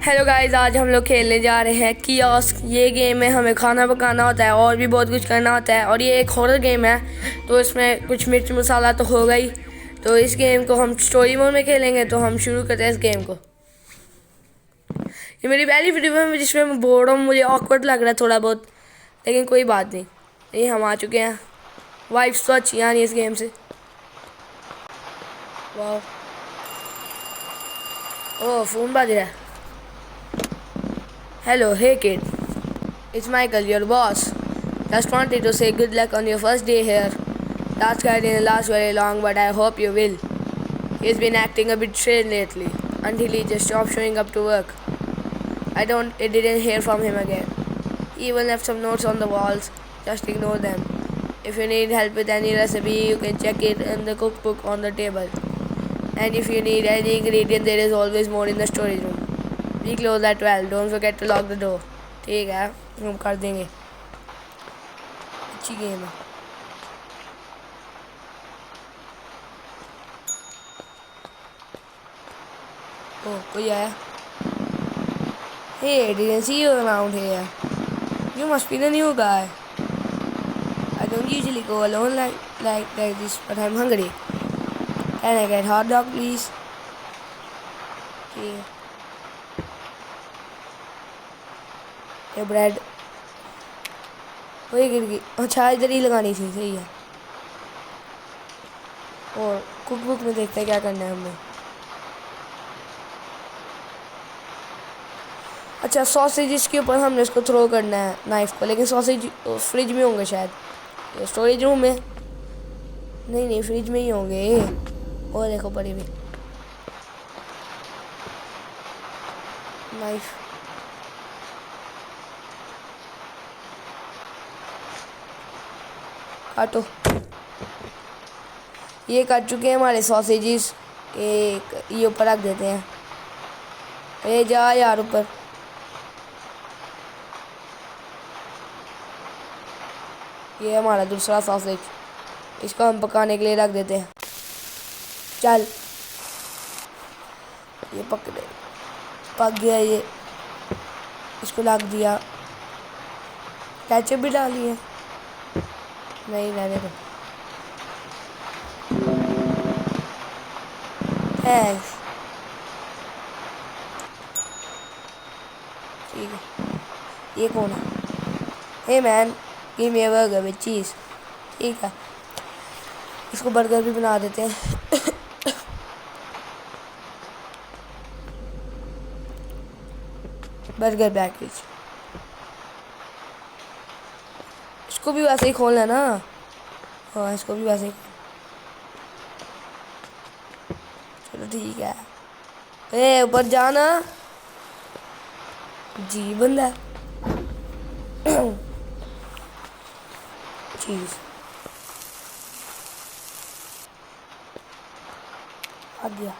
Hello guys, आज हम लोग खेलने जा रहे हैं कियोस्क। ये गेम में हमें खाना पकाना होता है और भी बहुत कुछ करना होता है और ये एक हॉरर गेम है, तो इसमें कुछ मिर्च मसाला तो होगा ही। तो इस गेम को हम स्टोरी मोड में खेलेंगे, तो हम शुरू करते हैं इस गेम को। ये मेरी पहली वीडियो है जिसमें मैं बोल रहा हूँ, मुझे ऑकवर्ड लग रहा है थोड़ा बहुत, लेकिन कोई बात नहीं। ये हम आ चुके हैं। वाइब्स तो अच्छी आ रही है इस गेम से। वाह, ओह फ़ोन बज रहा है। Hello, hey kid. It's Michael, your boss. Just wanted to say good luck on your first day here. Last guy didn't last very long, but I hope you will. He's been acting a bit strange lately, until he just stopped showing up to work. I didn't hear from him again. He even left some notes on the walls. Just ignore them. If you need help with any recipe, you can check it in the cookbook on the table. And if you need any ingredient, there is always more in the storage room. We close at 12. Don't forget to lock the door. ठीक है, हम कर देंगे। अच्छी game है। ओह, कोई आया। Hey, didn't see you around here. You must be the new guy. I don't usually go alone like this, but I'm hungry. Can I get hot dog, please? Okay. ये ब्रेड वही गिर गई। अच्छा, इधर ही लगानी थी, सही है। और कुक बुक में देखते हैं क्या करना है हमें। अच्छा, सॉसेज इसके ऊपर हमने इसको थ्रो करना है नाइफ को, लेकिन सॉसेज फ्रिज में होंगे शायद, स्टोरेज रूम में नहीं, फ्रिज में ही होंगे। और देखो पड़ी हुई नाइफ। काटो। ये काट चुके हैं हमारे सॉसेजेस। एक ये ऊपर रख देते हैं। ये जा यार ऊपर। ये हमारा दूसरा सॉसेज, इसको हम पकाने के लिए रख देते हैं। चल, ये पक गया। ये इसको रख दिया। केचप भी डाली है, नहीं रहने दो। थैंक्स। ठीक है। ये कौन है? Hey man, give me a burger with cheese. ठीक है, इसको बर्गर भी बना देते हैं। बर्गर पैकेज, इसको भी वैसे ही खोलना है ना। हाँ, इसको भी वैसे ही। चलो ठीक है। ए ऊपर जाना जी बंदा। चीज आ गया।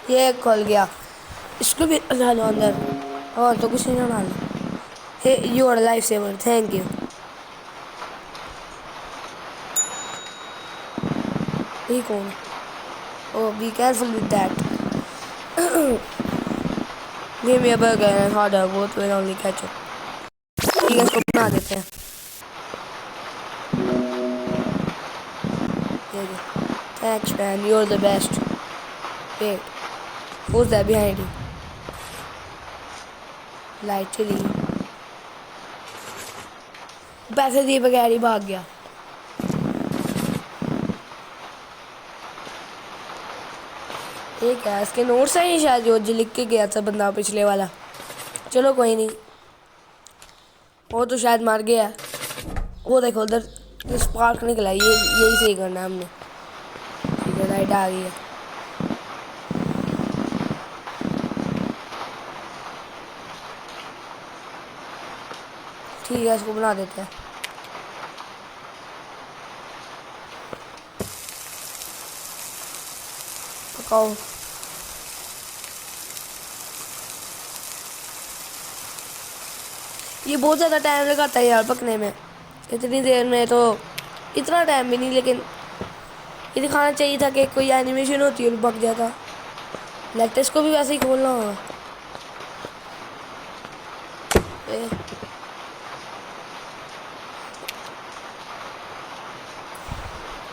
ये खुल गया, इसको भी डालो अंदर। और तो कुछ नहीं डालना। Hey, you are life saver, thank you. ये कौन? Oh, be careful with that. Give me a burger and hot dog, both with only ketchup. ठीक है, इसको बना देते हैं। Thanks man, you are the best. Wait, who's that behind you? Light चली। पैसे दिए बगैर ही भाग गया। ठीक है, इसके नोट्स हैं शायद, जो लिख के गया था बंदा पिछले वाला। चलो कोई नहीं, वो तो शायद मर गया। वो देखो उधर स्पार्क निकला। यही सही करना है हमने। ठीक है, लाइट आ गई है। ठीक है, इसको बना देते हैं। पकाओ। ये बहुत ज़्यादा टाइम लगाता है यार पकने में। इतनी देर में तो इतना टाइम भी नहीं, लेकिन ये दिखाना चाहिए था कि कोई एनिमेशन होती है और भाग जाता। लेटेस को भी वैसे ही खोलना होगा।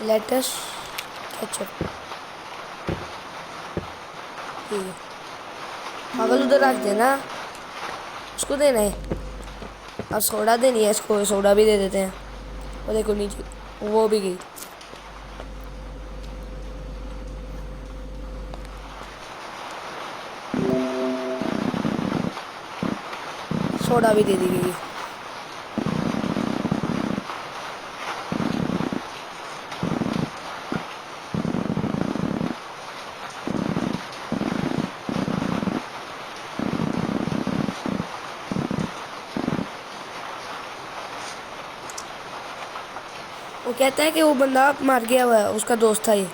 लेटेस केचप ठीक है, पागल उधर रख देना, उसको देना है। अब सोडा देनी है इसको, सोडा भी दे देते हैं। और देखो नीचे वो भी गई। सोडा भी दे दी गई। वो कहता है कि वो बंदा मर गया हुआ है, उसका दोस्त था ये,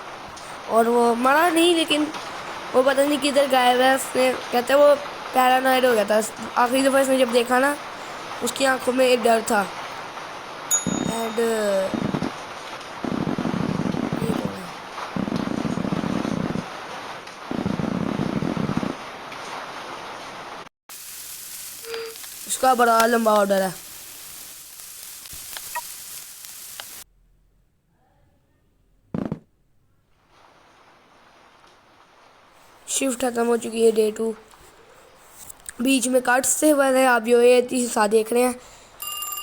और वो मरा नहीं लेकिन वो पता नहीं किधर गायब है। उसने कहता है वो पैरानॉइड हो गया था। आखिरी दफ़ा इसने जब देखा ना, उसकी आंखों में एक डर था। एंड उसका बड़ा लंबा ऑर्डर है। शिफ्ट खत्म हो चुकी है, डे 2। बीच में कट्स थे वाले, आप जो ये हिस्सा देख रहे हैं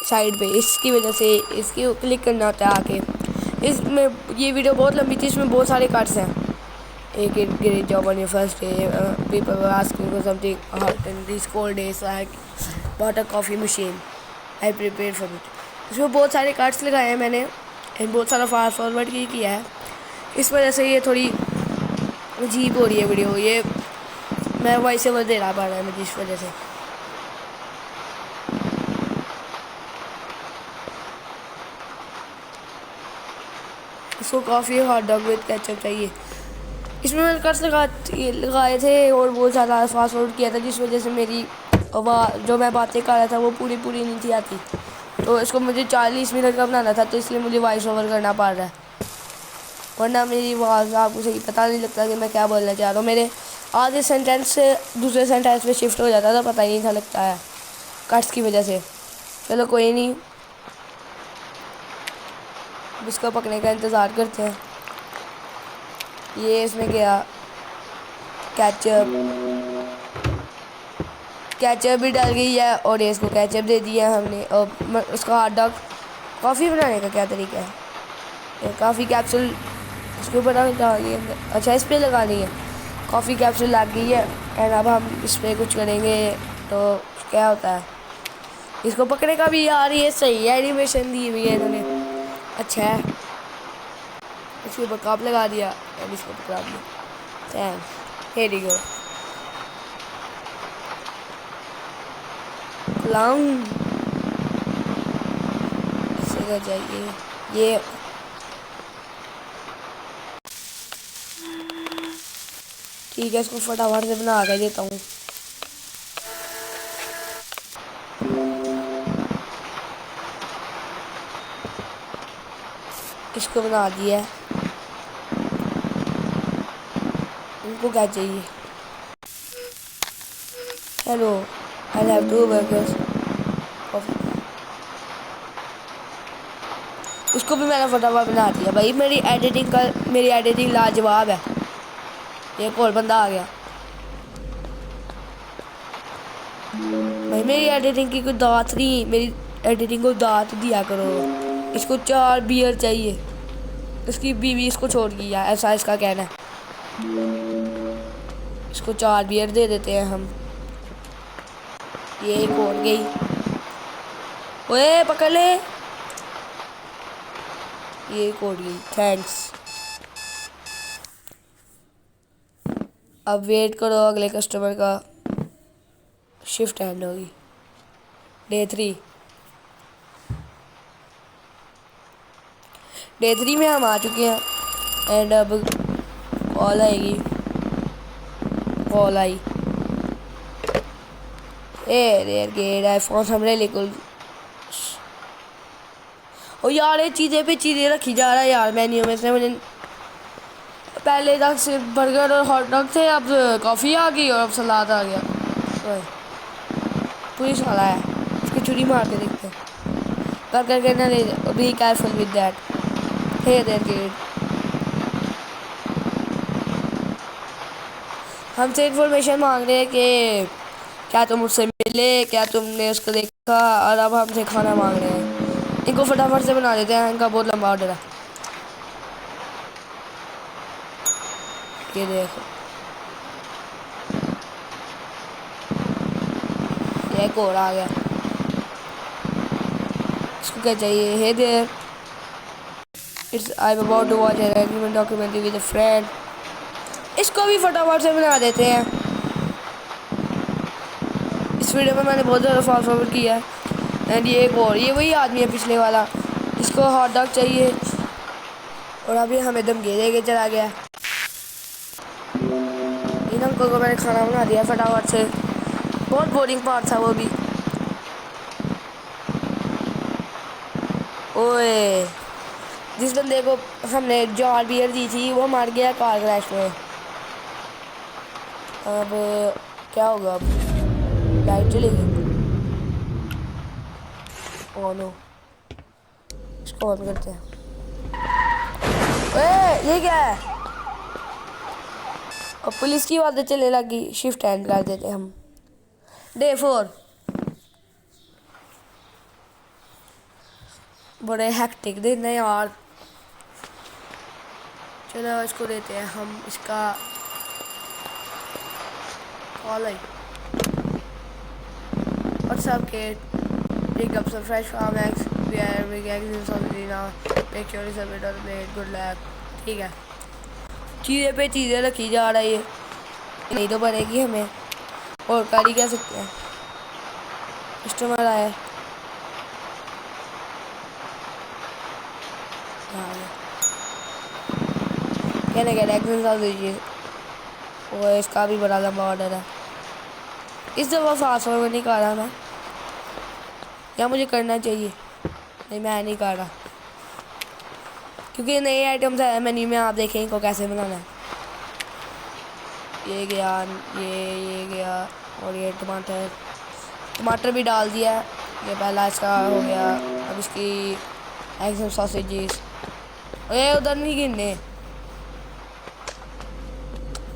साइड पे, इसकी वजह से इसकी क्लिक करना होता है आके। इसमें ये वीडियो बहुत लंबी थी, इसमें बहुत सारे कट्स हैं। एक great job on your first day, people were asking for something hot in this cold days, I bought a coffee machine, I prepare for it. इसमें बहुत सारे कट्स लगाए हैं मैंने, बहुत सारा फास्ट फॉरवर्ड किया है। इस वजह से ये थोड़ी अजीब हो रही है वीडियो। ये मैं वॉइस ओवर दे रहा पा रहा है मुझे इस वजह से। इसको coffee hot dog with ketchup चाहिए। इसमें मैंने कट्स लगाए थे और बहुत ज़्यादा फास्ट फॉरवर्ड किया था, जिस वजह से मेरी आवाज़ जो मैं बातें कर रहा था वो पूरी नहीं थी आती। तो इसको मुझे 40 मिनट का बनाना था, तो इसलिए मुझे वॉइस ओवर करना पड़ रहा है, वरना मेरी आवाज़ आपको सही पता नहीं लगता कि मैं क्या बोलना चाह रहा हूँ। मेरे आधे सेंटेंस से दूसरे सेंटेंस में शिफ्ट हो जाता था, पता ही नहीं था लगता है कट्स की वजह से। चलो कोई नहीं, इसको पकने का इंतज़ार करते हैं। ये इसमें गया केचप भी डाल गई है, और ये इसको केचप दे दिया हमने। और उसका हॉट डॉग कॉफ़ी बनाने का क्या तरीका है? कॉफ़ी कैप्सूल इसके ऊपर डालनी है, अच्छा इस पर लगानी है। कॉफ़ी कैप्सूल लग गई है, एंड अब हम इस पर कुछ करेंगे तो क्या होता है। इसको पकड़ने का भी यार ये सही है, एनिमेशन दी हुई है इन्होंने, अच्छा है। इसके ऊपर कप लगा दिया एंड इसको पकड़ा दिया। हेयर गो क्लाउन इससे चाहिए ये। ठीक है, इसको फटाफट से बना के देता हूँ। इसको बना दिया। इनको क्या चाहिए? Hello, I have 2 burgers. इसको भी मैंने फटाफट बना दिया भाई। मेरी एडिटिंग लाजवाब है। एक और बंदा आ गया भाई। मेरी एडिटिंग की कोई दात नहीं, मेरी एडिटिंग को दात दिया करो। इसको 4 बियर चाहिए, इसकी बीवी इसको छोड़ गई है, ऐसा इसका कहना है। इसको 4 बियर दे देते हैं हम। ये एक और गई, ओए पकड़ ले। ये एक और गई, थैंक्स। अब वेट करो, अगले कस्टमर का शिफ्ट एंड होगी। डे 3 में हम आ चुके हैं, एंड अब कॉल आएगी। कॉल आई, देयर गेट आई फोन हमने लिखल। ओ यार ये चीज़ें पे चीज़ें रखी जा रहा है यार मेन्यू में से, मुझे पहले तक सिर्फ बर्गर और हॉट डॉग थे, अब कॉफ़ी आ गई और अब सलाद आ गया। ओए, पुलिस वाला है, उसकी छुरी मार के देखते हैं। बर्गर के ना ले, be careful with that. Hey there kid, हमसे इन्फॉर्मेशन मांग रहे हैं कि क्या तुम उससे मिले, क्या तुमने उसको देखा, और अब हमसे खाना मांग रहे हैं। इनको फटाफट से बना देते हैं, इनका बहुत लंबा ऑर्डर है। ये देखो, ये एक और आ गया। इसको क्या चाहिए? Hey there, it's I am about to watch an documentary with a friend. इसको भी फटाफट से बना देते हैं। इस वीडियो में मैंने बहुत ज़्यादा फास्ट फॉरवर्ड किया है। एंड ये एक और, ये वही आदमी है पिछले वाला, इसको हॉट डॉग चाहिए और अभी हमें दम घेरे के चला गया। इन अंकल को मैंने खाना बना दिया फटाफट से। बहुत बोरिंग पार्ट था वो भी। ओए, जिस बंदे को हमने जार बियर दी थी वो मर गया कार क्रैश में। अब क्या होगा? अब लाइट चलेगी। ओह नो, इसको ऑन करते हैं। ओए, ये क्या है? अब पुलिस की आवाज़ें चलने लगी। शिफ्ट एंड कर देते हम। डे 4। बड़े हैक्टिक दिन है यार। चलो इसको देते हैं हम, इसका call I. What's up, kid? Pick up some fresh farm eggs. We are big eggs in Saudi now. Make sure it's a bit of plate. Good luck. ठीक है, चीज़ें पे चीज़ें रखी जा रही है, नहीं तो बनेगी हमें। और कर ही क्या सकते हैं। कस्टमर आया है। कहने क्या एग्स इन दीजिए। और इसका भी बड़ा लंबा ऑर्डर है। इस दफ़ा फास्ट फॉरवर्ड नहीं कर रहा मैं, या मुझे करना चाहिए? नहीं, मैं नहीं कर रहा, क्योंकि नए आइटम्स है मेन्यू में। आप देखें इनको कैसे बनाना है। ये गया, ये गया, और ये टमाटर भी डाल दिया है। ये पहला इसका हो गया। अब इसकी एग्स एंड सॉसेजेस। ये उधर नहीं गिरने।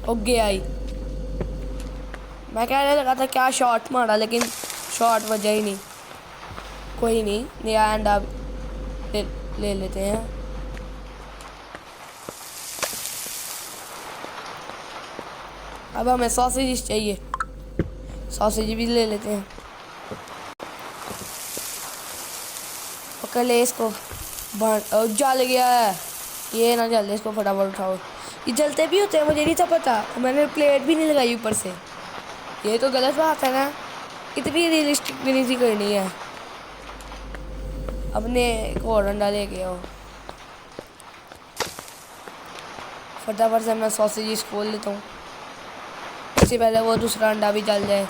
ओके आई, मैं कहने लगा था क्या शॉट मारा, लेकिन शॉट वजह ही नहीं। कोई नहीं, नया अंडा ले लेते हैं। अब हमें सॉसेज चाहिए, सॉसेज भी ले लेते हैं। पकड़ ले इसको। जल गया है, ये ना जल्दी, इसको फटाफट उठाओ। ये जलते भी होते हैं, मुझे नहीं था पता। मैंने प्लेट भी नहीं लगाई ऊपर से। ये तो गलत बात है ना, इतनी रियलिस्टिक भी नहीं थी करनी है। अपने एक और अंडा लेके आओ फटाफट से। मैं सॉसेज खोल लेता हूँ, इससे पहले वो दूसरा अंडा भी जल जाए।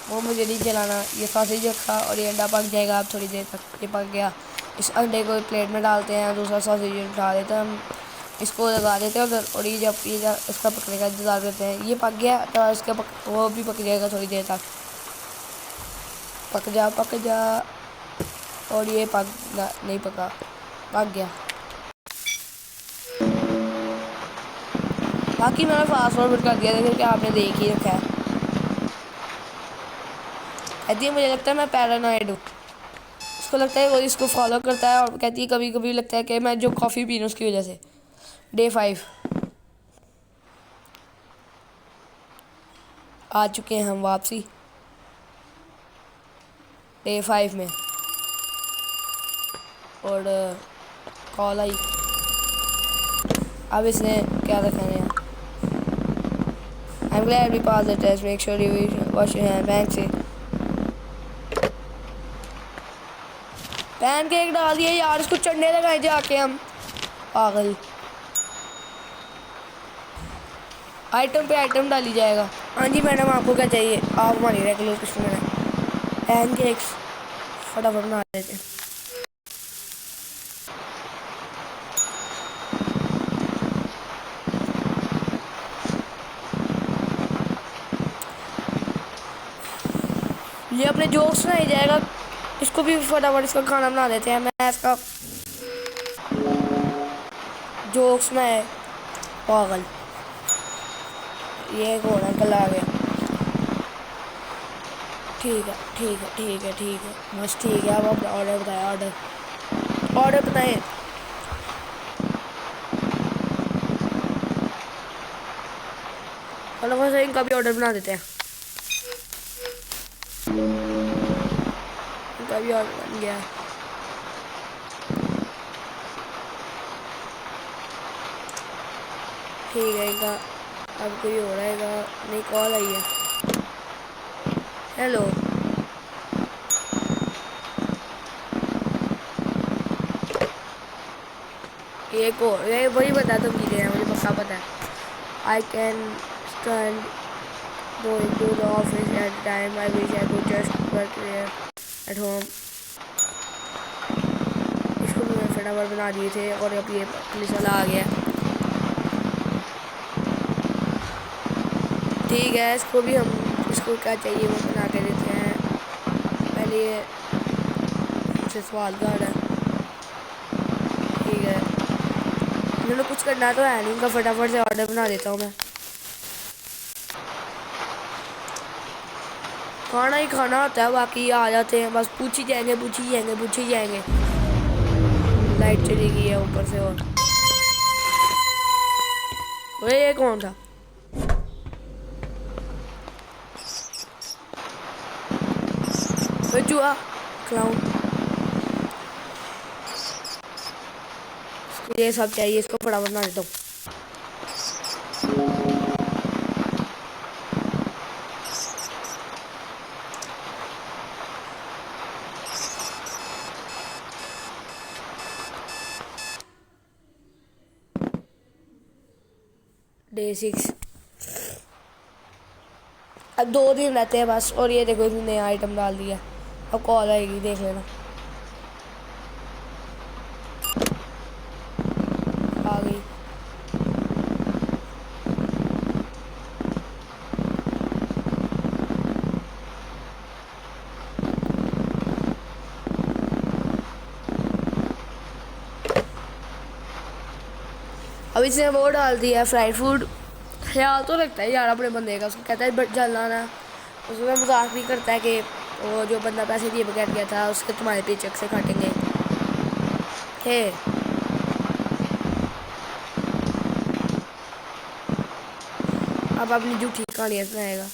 वो मुझे नहीं जलाना। ये सॉसेज रखा और ये अंडा पक जाएगा अब थोड़ी देर तक। ये पक गया। इस अंडे को प्लेट में डालते हैं, दूसरा सॉसेज उठा देते हैं हम, इसको लगा देते हैं उधर। और ये जब इसका पकने का इंतज़ार करते हैं। ये पक गया तो इसका वो भी पक जाएगा थोड़ी देर तक। पक जा। और ये नहीं पका, पक गया। बाकी मैंने फास्ट फॉरवर्ड कर दिया, देखो क्या आपने देख ही रखा है। कहती है मुझे लगता है मैं पैरानॉइड हूँ। उसको लगता है वो इसको फॉलो करता है, और कहती है कभी कभी लगता है कि मैं जो कॉफ़ी पी रही हूँ उसकी वजह से। डे 5 आ चुके हैं हम वापसी। डे 5 में और कॉल आई। अब इसने क्या रखा है? I'm glad we passed the test. Make sure you wash your hand. Bank से पैन केक डाल दिए यार, इसको चढ़ने लगाए जाके हम। पागल, आइटम पे आइटम डाली जाएगा। हाँ जी मैडम, आपको क्या चाहिए? आप हमारी रेगुलर कस्टमर हैं। पैन केक्स फटाफट बना देते हैं। ये अपने जोक्स में ही जाएगा, इसको भी फटाफट इसका खाना बना देते हैं। मैं इसका जोक्स में है पागल। ये एक और अंकल आ गया। ठीक है ठीक है ठीक है ठीक है, बस ठीक है। अब अपना ऑर्डर बताएं, ऑर्डर बताएं। चलो बस इनका भी ऑर्डर बना देते हैं। इनका भी ऑर्डर बन गया। ठीक है, इनका अब कोई हो रहेगा नहीं, कॉल आई है। हेलो, ये को ये वही बता तो मिले हैं, मुझे पक्का पता है। I can stand going to the office at time, I wish I could just work there at home. इसको भी मैं फटाफट बना दिए थे और अब ये पुलिस वाला आ गया। ठीक है, इसको भी हम, इसको क्या चाहिए वो बना के देते हैं। पहले ये मुझसे सवाल कर रहा है। ठीक है, इन्होंने कुछ करना तो है नहीं, इनका फटाफट से ऑर्डर बना देता हूँ मैं। खाना ही खाना होता है, बाकी आ जाते हैं बस, पूछ ही जाएंगे पूछ ही जाएंगे पूछ ही जाएंगे। लाइट चली गई है ऊपर से। और ये कौन था? चूहा क्लाउन। ये सब चाहिए, इसको फटाफट बना देता हूँ। डे 6। अब 2 दिन रहते हैं बस। और ये देखो इसने नया आइटम डाल दिया। अब कॉल आएगी, देख लेना। आ गई। अब इसने वो डाल दिया फ्राइड फूड। ख्याल तो रखता है यार अपने बंदे का, उसको कहता है बट जलना ना। उसमें मजाक भी करता है कि वो जो बंदा पैसे दिए बगैर गया था उसके तुम्हारे पेचक से काटेंगे। हे अब अपनी झूठी कहानियाँ सुनाएगा।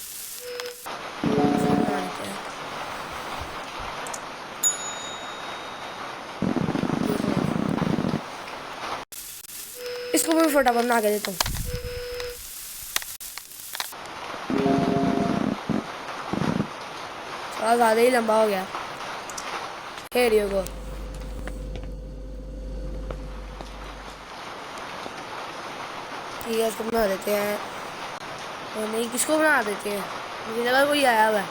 इसको मैं फटाफट बना के देता हूँ। थोड़ा ज़्यादा ही लंबा हो गया। हेरियो को ठीक है, इसको बना देते हैं। और नहीं, किसको बना देते हैं? मुझे लगा कोई आया हुआ है।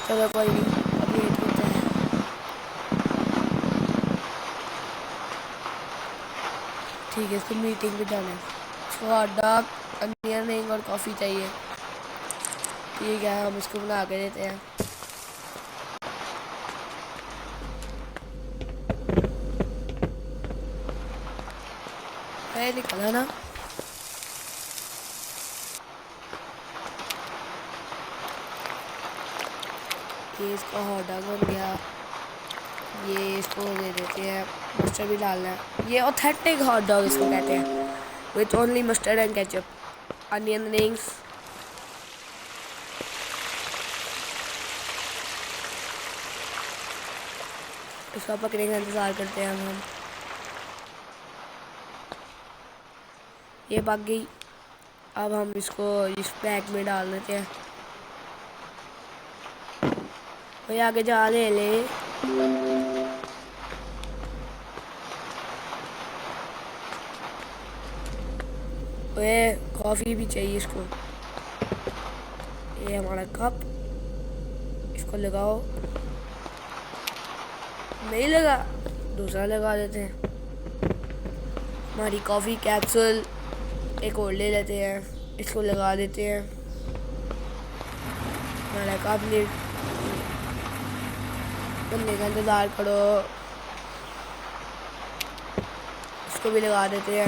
चलो कोई नहीं, अब ये होता है। ठीक है, इसको मीटिंग पे जाना है। इसको हॉट डॉग, अनियन रिंग और कॉफ़ी चाहिए। ठीक है, हम इसको बना के देते हैं। निकला ना। ये इसका हॉट डॉग बन गया। ये इसको दे देते हैं, मस्टर्ड भी डालना है। ये ऑथेंटिक हॉट डॉग इसको कहते हैं, with only mustard and ketchup, onion rings. इसका पकड़ने का इंतज़ार करते हैं हम। ये पक गई। अब हम इसको इस बैग में डाल देते हैं। और आगे जा ले ओए, कॉफ़ी भी चाहिए इसको। ये हमारा कप, इसको लगाओ। नहीं लगा, दूसरा लगा देते हैं। हमारी कॉफ़ी कैप्सूल एक और ले लेते हैं, इसको लगा देते हैं। हमारा कंप्लीट बनने का इंतज़ार करो। इसको भी लगा देते हैं।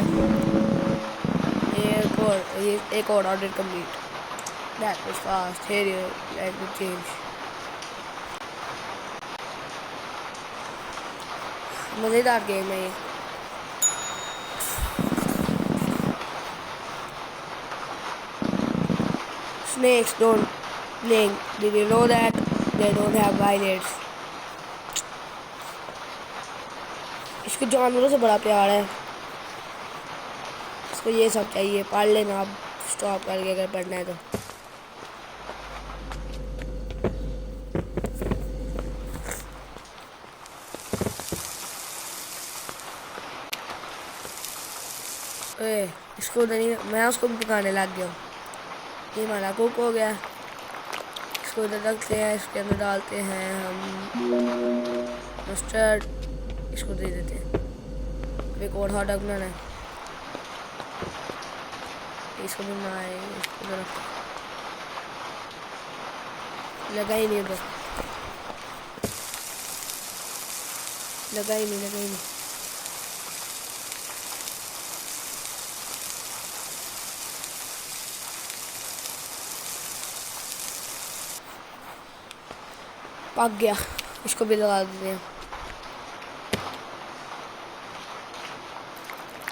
एक और order complete. That was fast. Here you like the change. मज़ेदार गेम है ये। Snakes don't blink. Did you know that? They don't have eyelids. इसको जानवरों से बड़ा प्यार है। इसको ये सब चाहिए। पढ़ लेना आप स्टॉप करके अगर पढ़ना है तो। इसको नहीं, मैं उसको भी पकाने लग गया हूँ। ये हमारा कुक हो गया। इसको इधर रखते हैं। इसके अंदर डालते हैं हम मस्टर्ड। इसको दे देते हैं। एक और हॉट डॉग बनाना है। इसको भी बनाए। इसको तो लगा ही नहीं उधर। लगा ही नहीं। पक गया। इसको भी लगा देते हैं।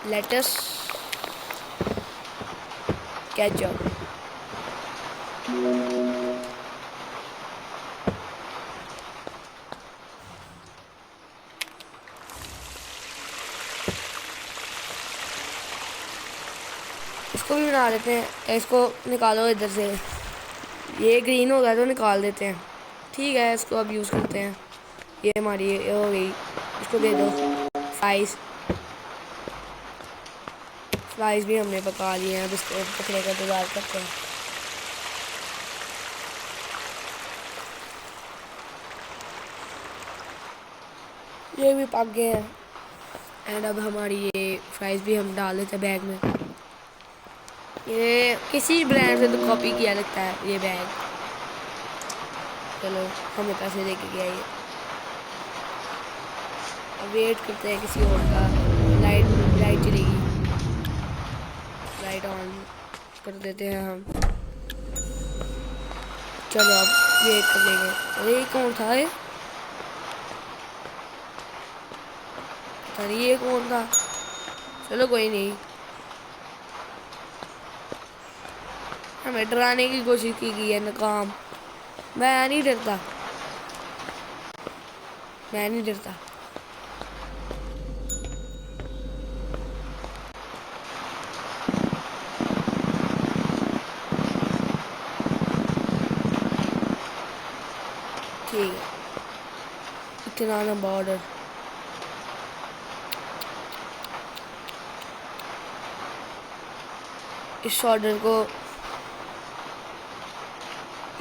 लेटस, केचप, इसको भी बना देते हैं। इसको निकालो इधर से। ये ग्रीन हो गया तो निकाल देते हैं। ठीक है, इसको अब यूज़ करते हैं। ये हमारी ये हो गई। इसको दे दो फ्राइज़ भी हमने पका लिए हैं। अब इसको पकने का इंतज़ार करते हैं। ये भी पक गए हैं। एंड अब हमारी ये फ्राइज़ भी हम डाल देते हैं बैग में। ये किसी ब्रांड से तो कॉपी किया लगता है ये बैग। चलो हमें पैसे दे के गया ये। अब वेट करते हैं किसी और का। लाइट चलेगी। लाइट ऑन कर देते हैं हम। चलो अब वेट कर लेंगे। अरे कौन था ये? पता नहीं ये कौन था। चलो कोई नहीं। हमें डराने की कोशिश की गई है, नाकाम। मैं नहीं डरता। ठीक है, इतना लंबा ऑर्डर। इस ऑर्डर को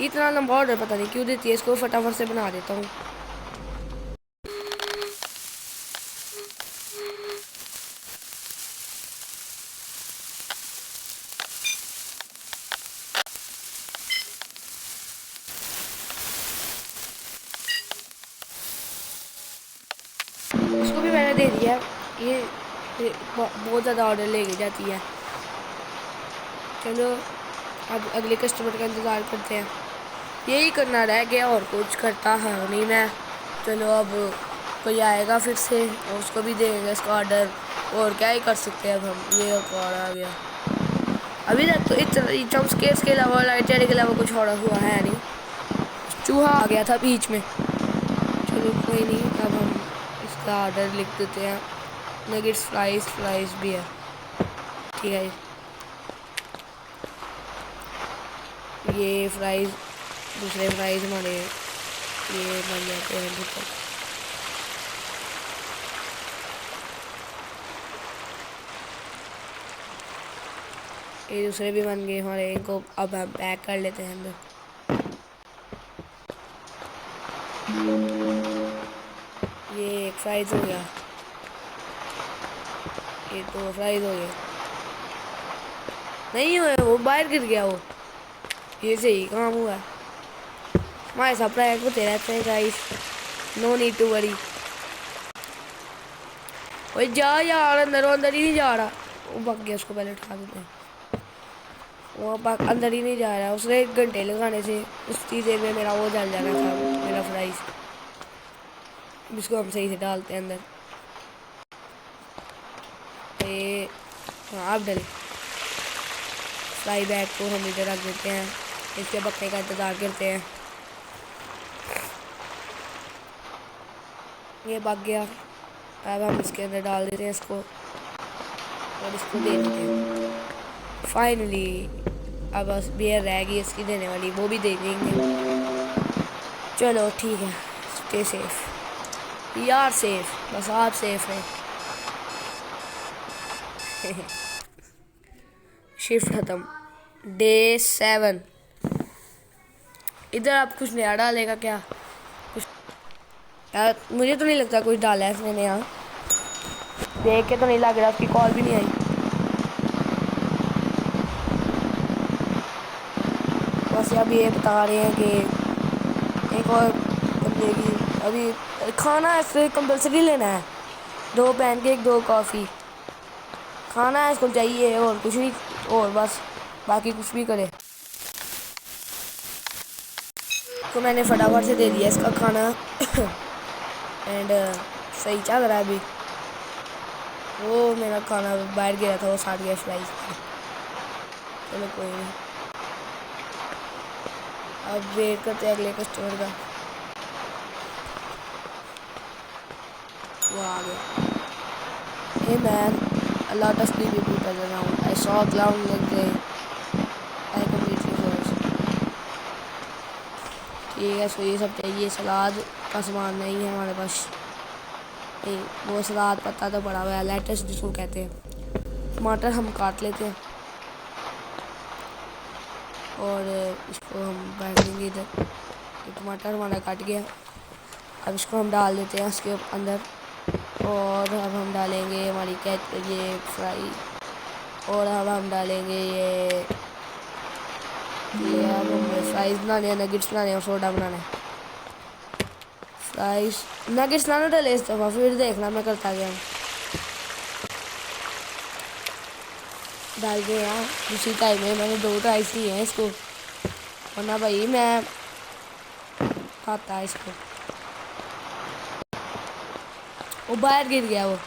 इतना लंबा ऑर्डर पता नहीं क्यों देती है। इसको फटाफट से बना देता हूँ। इसको भी मैंने दे दिया। ये बहुत ज़्यादा ऑर्डर लेके जाती है। चलो अब अगले कस्टमर का इंतज़ार करते हैं। यही करना रह गया और कुछ करता है नहीं मैं। चलो अब कोई आएगा फिर से और उसको भी देंगे इसका ऑर्डर। और क्या ही कर सकते हैं अब हम। ये और आ गया। अभी तक तो इस जंप स्केयर्स के अलावा लाइट चेहरे के अलावा कुछ और हुआ है नहीं। चूहा आ गया था बीच में। चलो कोई नहीं, अब हम इसका ऑर्डर लिख देते हैं। नगेट्स फ्राइज़ भी है। ठीक है, ये फ्राइज़ दूसरे फ्राइज़ हमारे ये बन जाते हैं तक। ये दूसरे भी बन गए हमारे। इनको अब हम पैक कर लेते हैं अंदर। ये एक फ्राइज़ हो गया। ये दो फ्राइज़ हो गए। नहीं हुए, वो बाहर गिर गया वो। ये सही काम हुआ। हमारे साथ प्रैंक होते रहते हैं guys, no need to worry. ओए जा यार, अंदर ही नहीं जा रहा। वो भाग गया, उसको पहले उठा देते हैं। वो अंदर ही नहीं जा रहा, उसने 1 घंटे लगाने से उतनी देर में मेरा वो जल जाना था, मेरा फ्राइज। इसको हम सही से डालते हैं अंदर। ये हाँ, आप डले फ्राई बैग को हम इधर रख देते हैं, इसके पकने का इंतज़ार करते हैं। ये भाग गया। अब हम इसके अंदर डाल देते हैं इसको और इसको दे देते हैं। फाइनली अब बस बियर रह गई इसकी देने वाली, वो भी दे देंगे। चलो ठीक है, स्टे सेफ यार, सेफ बस आप सेफ हैं। शिफ्ट ख़त्म, डे 7। इधर आप कुछ नया डालेगा क्या? कुछ यार, मुझे तो नहीं लगता कुछ डाला है इसने नया। देख के तो नहीं लग रहा, उसकी कॉल भी नहीं आई। बस अब ये बता रहे हैं कि एक और बंदे की अभी खाना है, फिर कंपलसरी लेना है। 2 पैनकेक 2 कॉफ़ी खाना है, इसको चाहिए और कुछ नहीं, और बस बाकी कुछ भी करे। तो मैंने फटाफट से दे दिया इसका खाना। एंड सही चल रहा है अभी। वो मेरा खाना बाहर गिरा था, वो साथ गया फ्राइज। चलो कोई नहीं, अब वेट करते हैं अगले कस्टमर का। वो आ गया। Hey man, a lot of people around. I saw a clown like they I completely froze. ठीक है, सो ये सब चाहिए। सलाद का सामान नहीं है हमारे पास। नहीं, वो सलाद पत्ता तो पड़ा हुआ है, लेटस जिसको कहते हैं। टमाटर हम काट लेते हैं और इसको हम बैठ देंगे इधर। ये टमाटर हमारा कट गया। अब इसको हम डाल देते हैं उसके अंदर, और अब हम डालेंगे हमारी ये फ्राई, और अब हम डालेंगे ये अब हमें फ्राइज़ बनाने हैं, नगेट्स बनाने हैं और सोडा बनाना है। फ्राइज़ नगेट्स ना डाले इस दफ़ा, फिर देखना मैं करता गया। डाल दिए यार, उसी टाइम में मैंने 2 ट्राई किए हैं इसको, वरना भाई मैं खाता है इसको। वो बाहर गिर गया। वो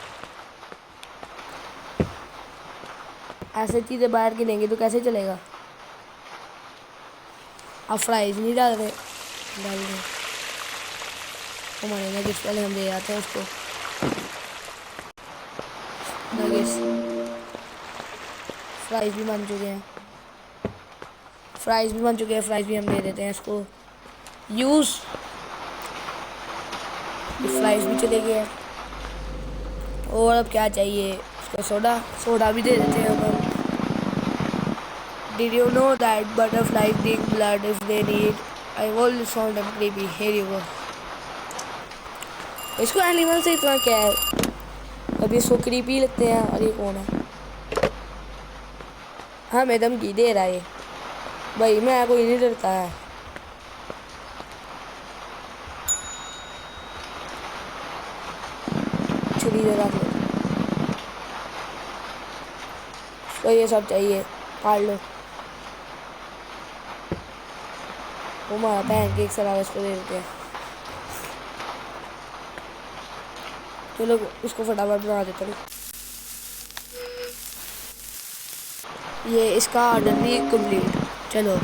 ऐसे चीज़ें बाहर गिरेंगी तो कैसे चलेगा? आप फ्राइज नहीं डाल रहे, डाल रहे हमारे नगेट्स पहले हम दे आते हैं उसको। नगेट्स फ्राइज भी बन चुके हैं, फ्राइज भी हम दे देते हैं इसको यूज़। फ्राइज भी चले गए। और अब क्या चाहिए इसको? सोडा भी दे देते हैं हम। Did you know that butterflies drink blood if they need? I always found them creepy. Here you go. इसको एनिमल से इतना क्या है? अभी इसको क्रीपी लगते हैं। और ये कौन है? हाँ, मैं धमकी दे रहा है भाई, मैं कोई नहीं डरता है। छुरी दे रख लो, तो ये सब चाहिए, काट लो। वो हमारा पैनकेक सलाद इसको दे देते हैं। चलो उसको फटाफट बना देते हैं। ये इसका ऑर्डर भी कंप्लीट। चलो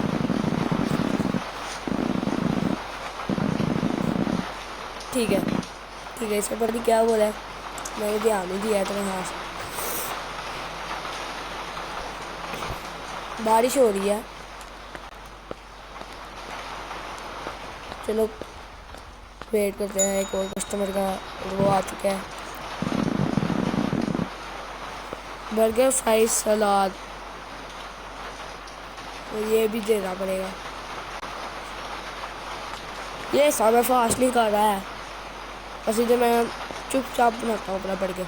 ठीक है, इसके ऊपर भी क्या बोला है, मैंने ध्यान नहीं दिया तो हाँ। बारिश हो रही है। चलो वेट करते हैं एक और कस्टमर का, वो आ चुका है। बर्गर फ्राइज सलाद, तो ये भी देना पड़ेगा। ये सारा फास्ट नहीं कर रहा है, बस इधर मैं चुपचाप बनाता हूँ अपना पढ़ के।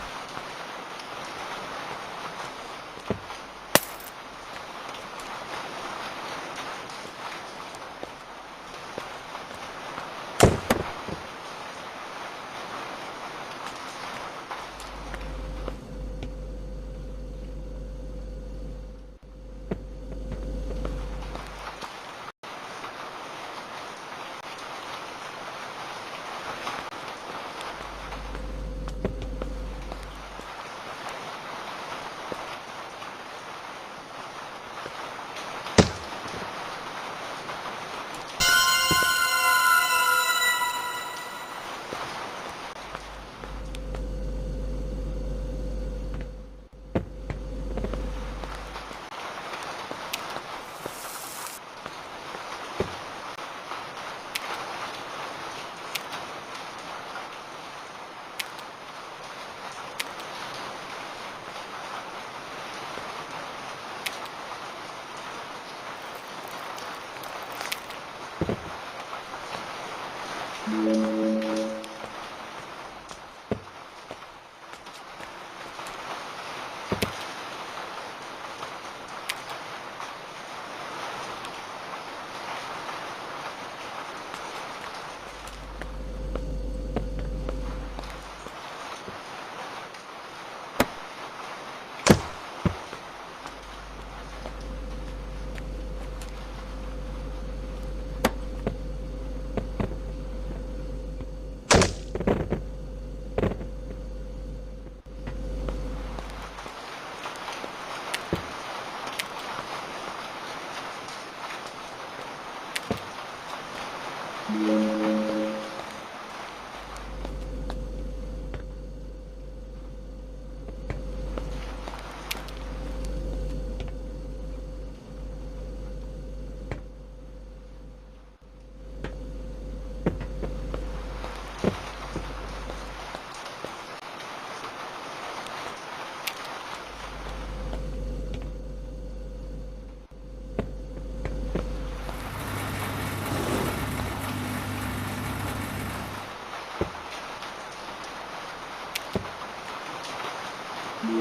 इसका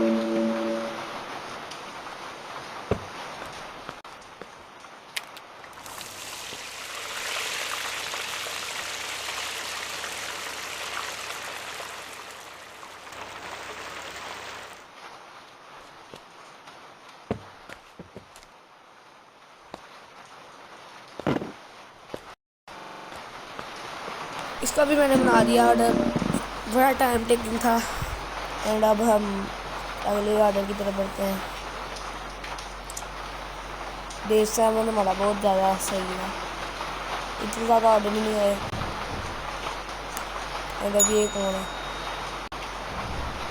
भी मैंने बना दिया ऑर्डर, बड़ा टाइम टेकिंग था। एंड अब हम अगले ऑर्डर की तरफ बढ़ते हैं। डे 7 हमारा बहुत ज़्यादा सही है, इतने ज़्यादा ऑर्डर भी नहीं आए। एंड अब ये कौन है?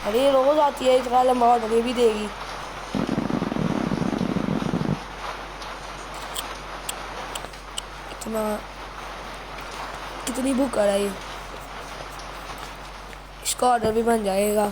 अरे ये रोज़ आती है, इतना लंबा ऑर्डर ये भी देगी। इतना कितनी बुक कराई, इसका ऑर्डर भी बन जाएगा।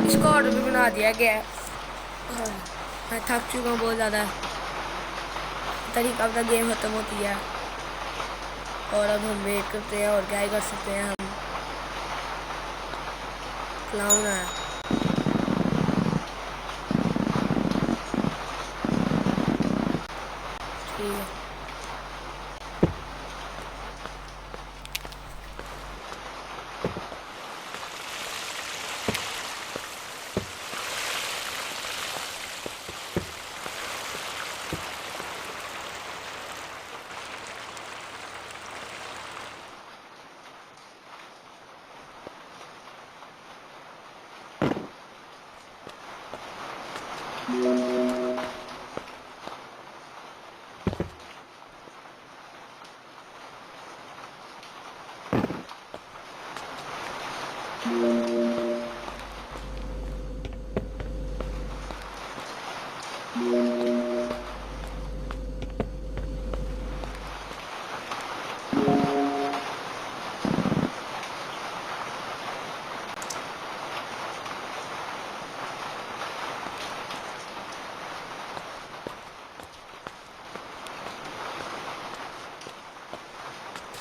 इसका ऑर्डर भी बना दिया गया है। मैं थक चुका हूँ बहुत ज़्यादा, तरीका अपना गेम ख़त्म होती है और अब हम वेट करते हैं। और क्या ही कर सकते हैं, हम क्लाउन है। ठीक है,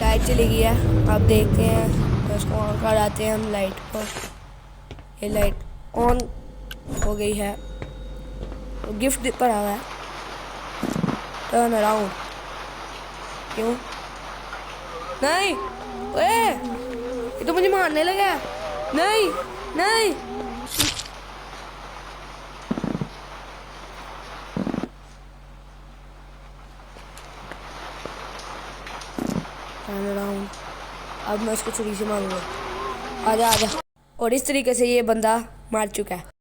लाइट चली गई है। अब देखते हैं, उसको ऑन कर आते हैं हम लाइट को। ये लाइट ऑन हो गई है, तो गिफ्ट पड़ा हुआ है। टर्न अराउंड, क्यों नहीं? ओए, ये तो मुझे मारने लगा। नहीं नहीं, टर्न अराउंड। अब मैं उसको छुरी से मारूंगा। आजा आजा। और इस तरीके से ये बंदा मार चुका है।